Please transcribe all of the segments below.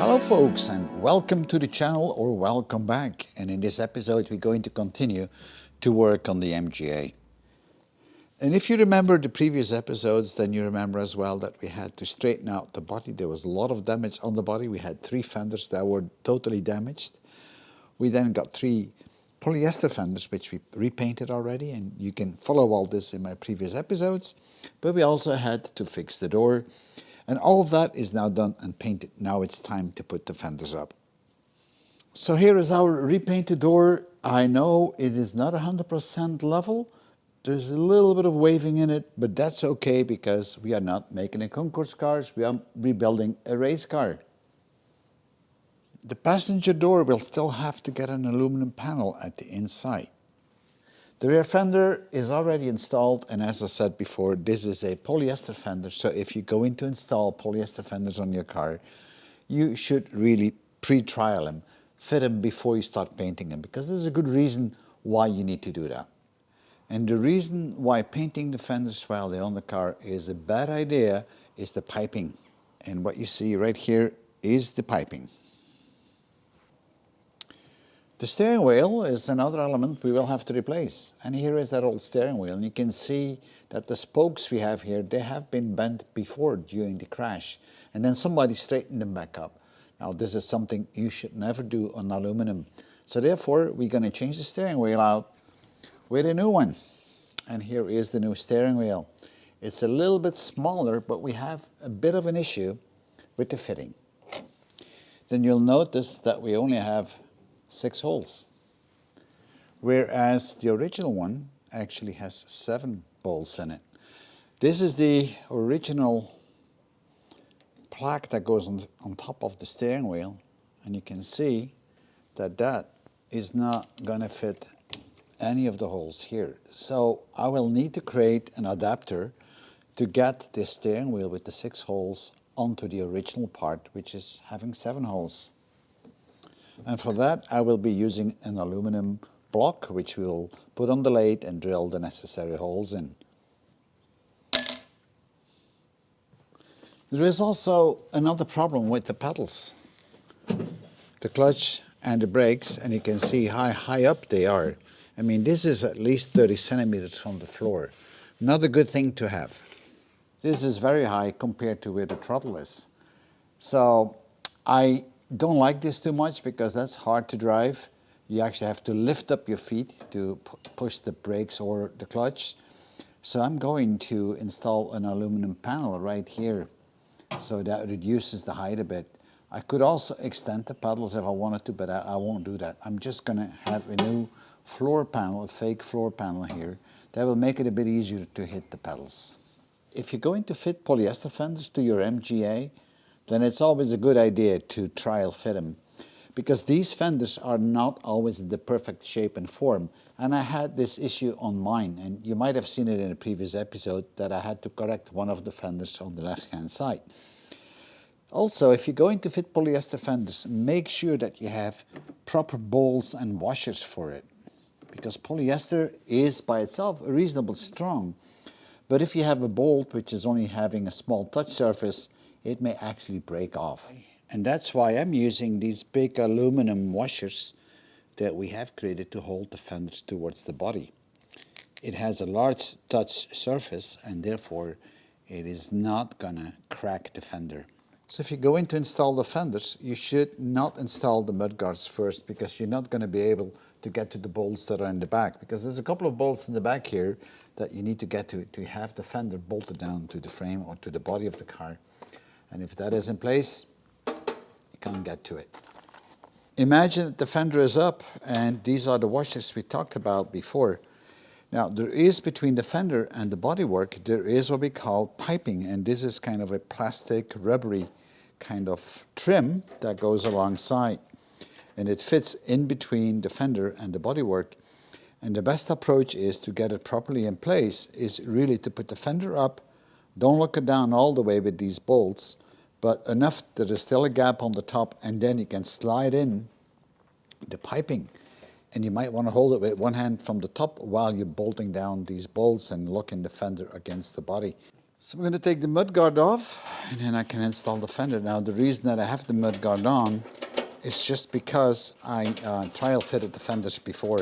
Hello folks, and welcome to the channel, or welcome back. And in this episode we're going to continue to work on the MGA. And if you remember the previous episodes, then you remember as well that we had to straighten out the body. There was a lot of damage on the body. We had 3 fenders that were totally damaged. We then got 3 polyester fenders which we repainted already, and you can follow all this in my previous episodes. But we also had to fix the door. And all of that is now done and painted. Now it's time to put the fenders up. So here is our repainted door. I know it is not 100% level. There's a little bit of waving in it, but that's okay because we are not making a concourse cars. We are rebuilding a race car. The passenger door will still have to get an aluminum panel at the inside. The rear fender is already installed, and as I said before, this is a polyester fender. So if you're going to install polyester fenders on your car, you should really pre-trial them, fit them before you start painting them, because there's a good reason why you need to do that. And the reason why painting the fenders while they're on the car is a bad idea is the piping. And what you see right here is the piping. The steering wheel is another element we will have to replace. And here is that old steering wheel. And you can see that the spokes we have here, they have been bent before during the crash. And then somebody straightened them back up. Now this is something you should never do on aluminum. So therefore we're going to change the steering wheel out with a new one. And here is the new steering wheel. It's a little bit smaller, but we have a bit of an issue with the fitting. Then you'll notice that we only have 6 holes, whereas the original one actually has 7 bolts in it. This is the original plaque that goes on top of the steering wheel, and you can see that that is not going to fit any of the holes here. So I will need to create an adapter to get the steering wheel with the 6 holes onto the original part, which is having 7 holes. And for that I will be using an aluminum block which we will put on the lathe and drill the necessary holes in. There is also another problem with the pedals, the clutch and the brakes, and you can see how high up they are. I mean, this is at least 30 centimeters from the floor. Not a good thing to have. This is very high compared to where the throttle is. So I don't like this too much because that's hard to drive. You actually have to lift up your feet to push the brakes or the clutch. So I'm going to install an aluminum panel right here, so that reduces the height a bit. I could also extend the pedals if I wanted to, but I won't do that. I'm just going to have a new floor panel, a fake floor panel here, that will make it a bit easier to hit the pedals. If you're going to fit polyester fenders to your MGA, then it's always a good idea to trial fit them, because these fenders are not always in the perfect shape and form. And I had this issue on mine, and you might have seen it in a previous episode that I had to correct one of the fenders on the left hand side. Also, if you're going to fit polyester fenders, make sure that you have proper bowls and washers for it, because polyester is by itself reasonably strong, but if you have a bolt which is only having a small touch surface, it may actually break off. And that's why I'm using these big aluminum washers that we have created to hold the fenders towards the body. It has a large touch surface, and therefore it is not gonna crack the fender. So if you're going to install the fenders, you should not install the mudguards first, because you're not going to be able to get to the bolts that are in the back, because there's a couple of bolts in the back here that you need to get to have the fender bolted down to the frame or to the body of the car. And if that is in place, you can't get to it. Imagine that the fender is up, and these are the washers we talked about before. Now, there is between the fender and the bodywork, there is what we call piping, and this is kind of a plastic, rubbery kind of trim that goes alongside. And it fits in between the fender and the bodywork. And the best approach is to get it properly in place, is really to put the fender up. Don't look it down all the way with these bolts, but enough that there's still a gap on the top, and then you can slide in the piping. And you might want to hold it with one hand from the top while you're bolting down these bolts and locking the fender against the body. So I'm going to take the mud guard off and then I can install the fender. Now the reason that I have the mud guard on is just because I trial fitted the fenders before.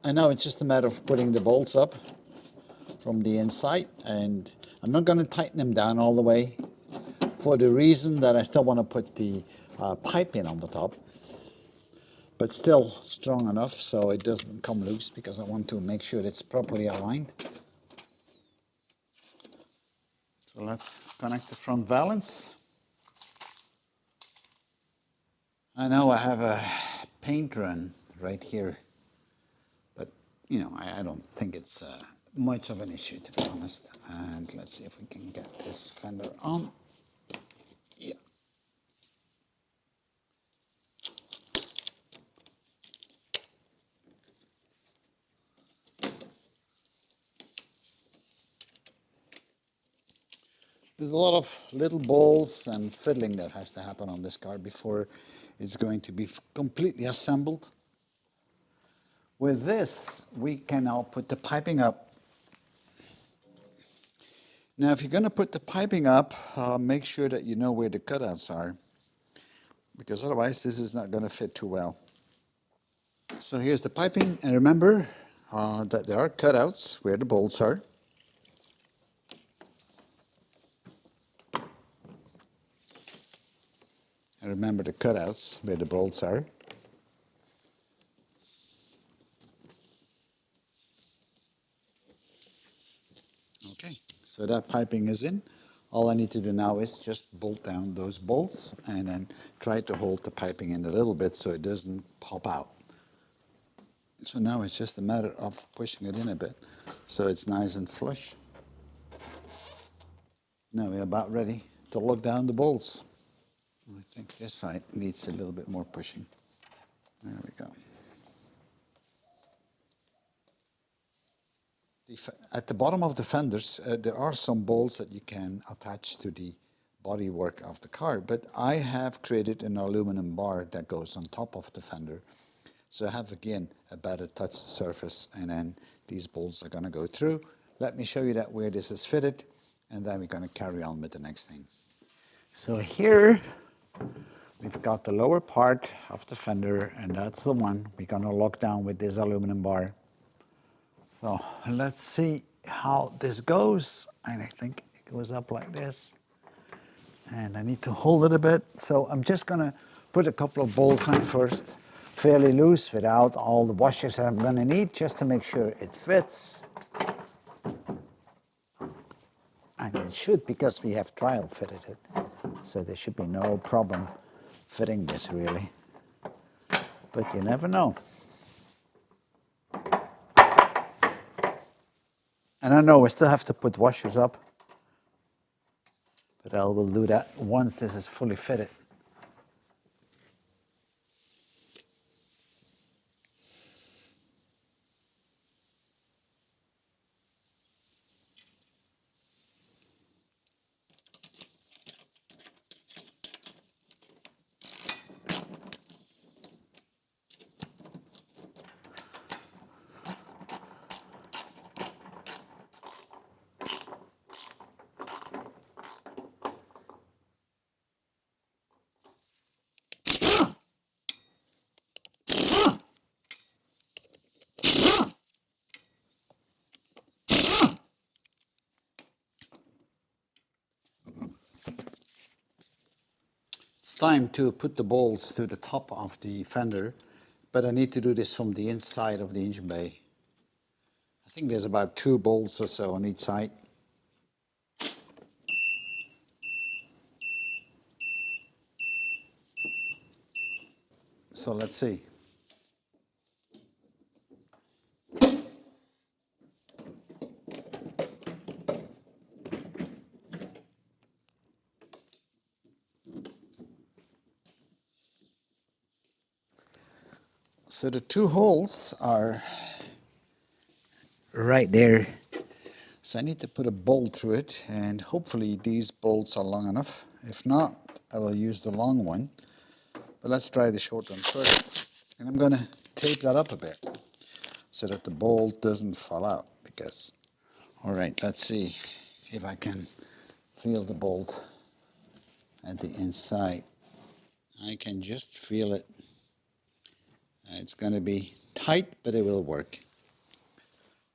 And now it's just a matter of putting the bolts up from the inside, and I'm not going to tighten them down all the way for the reason that I still want to put the pipe in on the top, but still strong enough so it doesn't come loose, because I want to make sure it's properly aligned. So let's connect the front valance. I know I have a paint run right here, but you know, I don't think it's much of an issue, to be honest. And let's see if we can get this fender on. Yeah. There's a lot of little balls and fiddling that has to happen on this car before it's going to be completely assembled. With this, we can now put the piping up. Now, if you're going to put the piping up, make sure that you know where the cutouts are, because otherwise this is not going to fit too well. So here's the piping, and remember that there are cutouts where the bolts are. And remember the cutouts where the bolts are. Okay, so that piping is in. All I need to do now is just bolt down those bolts and then try to hold the piping in a little bit so it doesn't pop out. So now it's just a matter of pushing it in a bit so it's nice and flush. Now we're about ready to lock down the bolts. I think this side needs a little bit more pushing. There we go. At the bottom of the fenders, there are some bolts that you can attach to the bodywork of the car, but I have created an aluminum bar that goes on top of the fender. So I have, again, a better touch surface, and then these bolts are going to go through. Let me show you that where this is fitted, and then we're going to carry on with the next thing. So here, we've got the lower part of the fender, and that's the one we're going to lock down with this aluminum bar. So let's see how this goes. And I think it goes up like this. And I need to hold it a bit. So I'm just going to put a couple of bolts on first, fairly loose, without all the washers I'm going to need, just to make sure it fits. And it should, because we have trial fitted it. So there should be no problem fitting this, really. But you never know. And I know we still have to put washers up, but I will do that once this is fully fitted. It's time to put the bolts to the top of the fender, but I need to do this from the inside of the engine bay. I think there's about 2 bolts or so on each side. So let's see. So the two holes are right there. So I need to put a bolt through it, and hopefully these bolts are long enough. If not, I will use the long one. But let's try the short one first. And I'm going to tape that up a bit so that the bolt doesn't fall out. Because, all right, let's see if I can feel the bolt at the inside. I can just feel it. It's going to be tight, but it will work.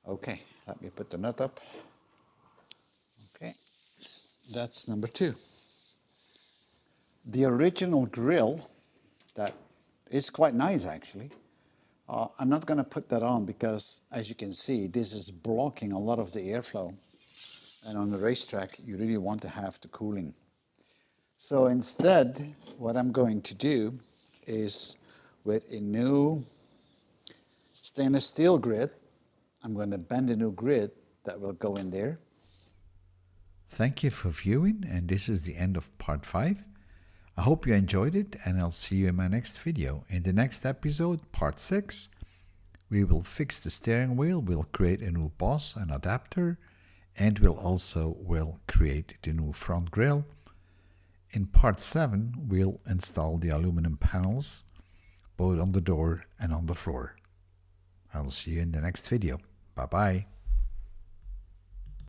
Okay, let me put the nut up. Okay, that's number 2. The original grill, that is quite nice actually. I'm not going to put that on because, as you can see, this is blocking a lot of the airflow. And on the racetrack, you really want to have the cooling. So instead, what I'm going to do is, with a new stainless steel grid, I'm going to bend a new grid that will go in there. Thank you for viewing, and this is the end of part 5. I hope you enjoyed it, and I'll see you in my next video. In the next episode, part 6, we will fix the steering wheel, we'll create a new boss, an adapter, and we'll create the new front grille. In part 7, we'll install the aluminum panels, both on the door and on the floor. I'll see you in the next video. Bye-bye.